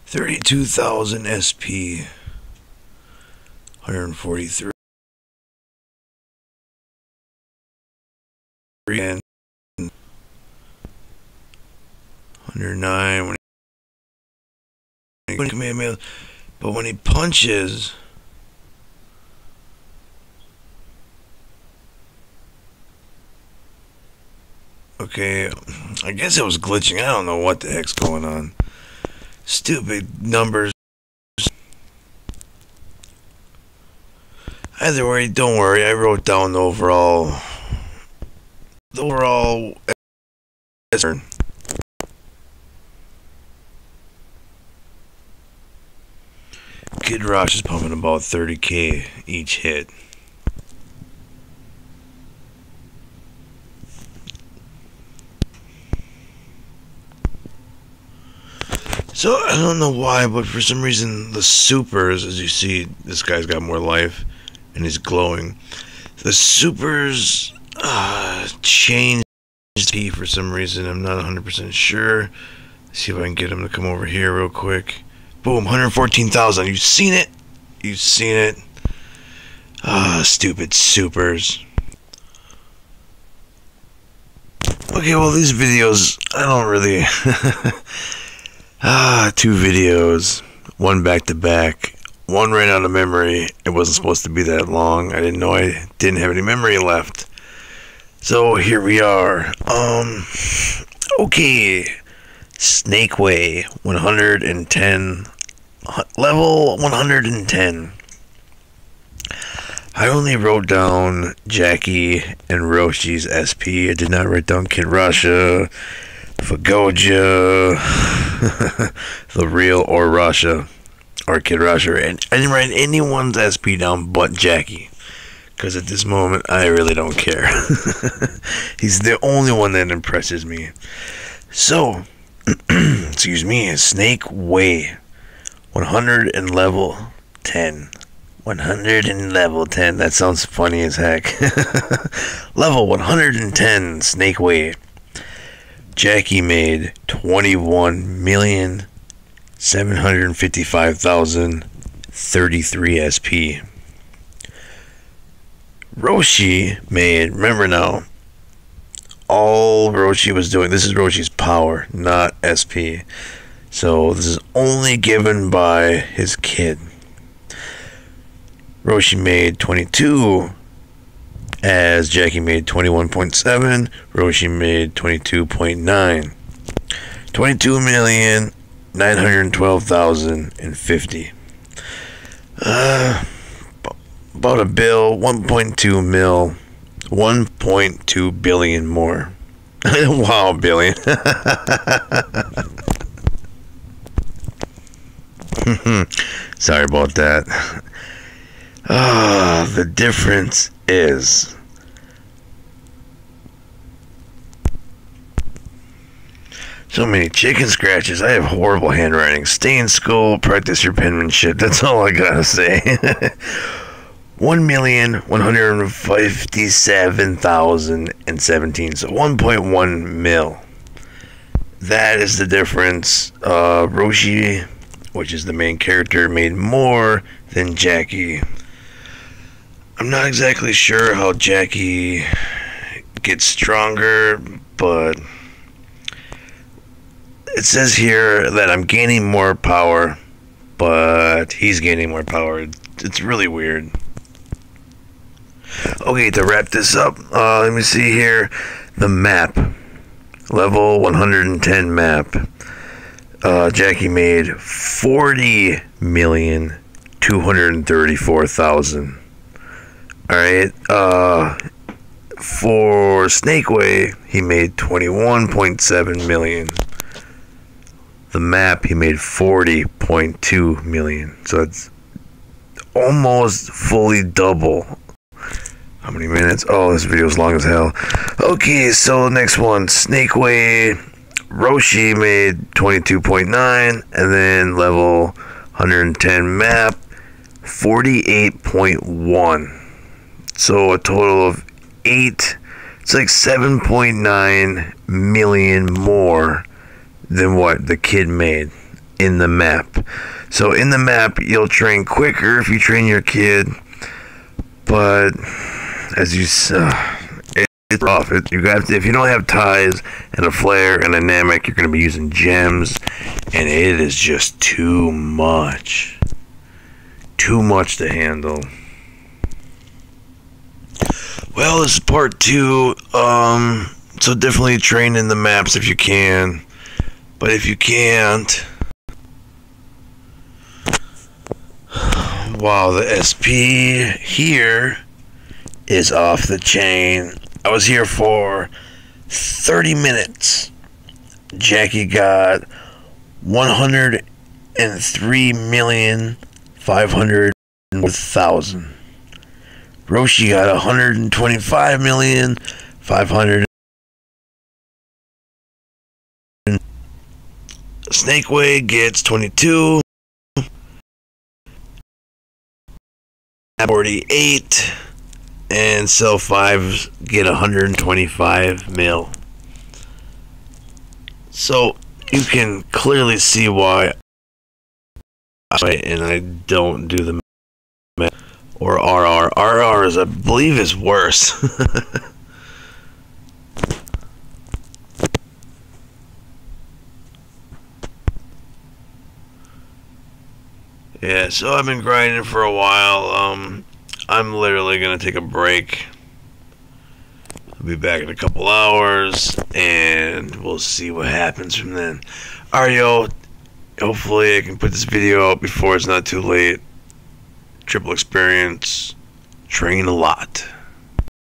32,000 SP, 143, and 109 when he, but when he punches, okay, I guess it was glitching. I don't know what the heck's going on. Stupid numbers. Either way, don't worry. I wrote down the overall. KidRawsha is pumping about 30k each hit. So, I don't know why, but for some reason, the supers, as you see, this guy's got more life, and he's glowing. The supers changed SP for some reason. I'm not 100% sure. Let's see if I can get him to come over here real quick. Boom, 114,000. You've seen it? You've seen it? Stupid supers. Okay, well, these videos, I don't really... two videos, one back to back, one ran out of memory. It wasn't supposed to be that long. I didn't know I didn't have any memory left. So here we are. Okay, Snake Way, 110, level 110. I only wrote down Jackie and Roshi's SP. I did not write down KidRawsha, Veguja, the real or Rawsha, or KidRawsha, and I didn't write anyone's SP down but Jackie, because at this moment I really don't care. He's the only one that impresses me. So, excuse me, Snake Way, 100 and level 10. 100 and level 10, that sounds funny as heck. Level 110, Snake Way. Jackie made 21,755,033 SP. Roshi made, remember now, all Roshi was doing, this is Roshi's power, not SP. So this is only given by his kid. Roshi made 22, as Jackie made 21.7, Roshi made 22.9. 22,912,050. About a bill, 1.2 mil, 1.2 billion more. Wow, billion. Sorry about that. The difference is so many chicken scratches. I have horrible handwriting. Stay in school, practice your penmanship. That's all I gotta say. 1,157,017. So 1.1 mil. That is the difference. Roshi, which is the main character, made more than Jackie. I'm not exactly sure how Jackie gets stronger, but it says here that I'm gaining more power, but he's gaining more power. It's really weird. Okay, to wrap this up, let me see here. The map. Level 110 map. Jackie made 40,234,000. Alright, for Snake Way, he made 21.7 million. The map, he made 40.2 million. So it's almost fully double. How many minutes? Oh, this video is long as hell. Okay, so next one, Snake Way. Roshi made 22.9, and then level 110 map, 48.1. So a total of 8, it's like 7.9 million more than what the kid made. in the map. So in the map, you'll train quicker if you train your kid, but as you it's rough. If you don't have ties and a flare and a Namek, you're going to be using gems, and it is just too much to handle. Well, this is part 2. So definitely train in the maps if you can, but if you can't, wow, the SP here is off the chain. I was here for 30 minutes. Jackie got 103,500,000. Roshi got 125,500,000. Snakeway gets 22. 48. And Cell 5s get 125 mil. So you can clearly see why and I don't do the math. Or RR. RR is, I believe, is worse. Yeah, so I've been grinding for a while. I'm literally going to take a break. I'll be back in a couple hours, and we'll see what happens from then. Alright, yo. Hopefully I can put this video out before it's not too late. Triple experience. Train a lot.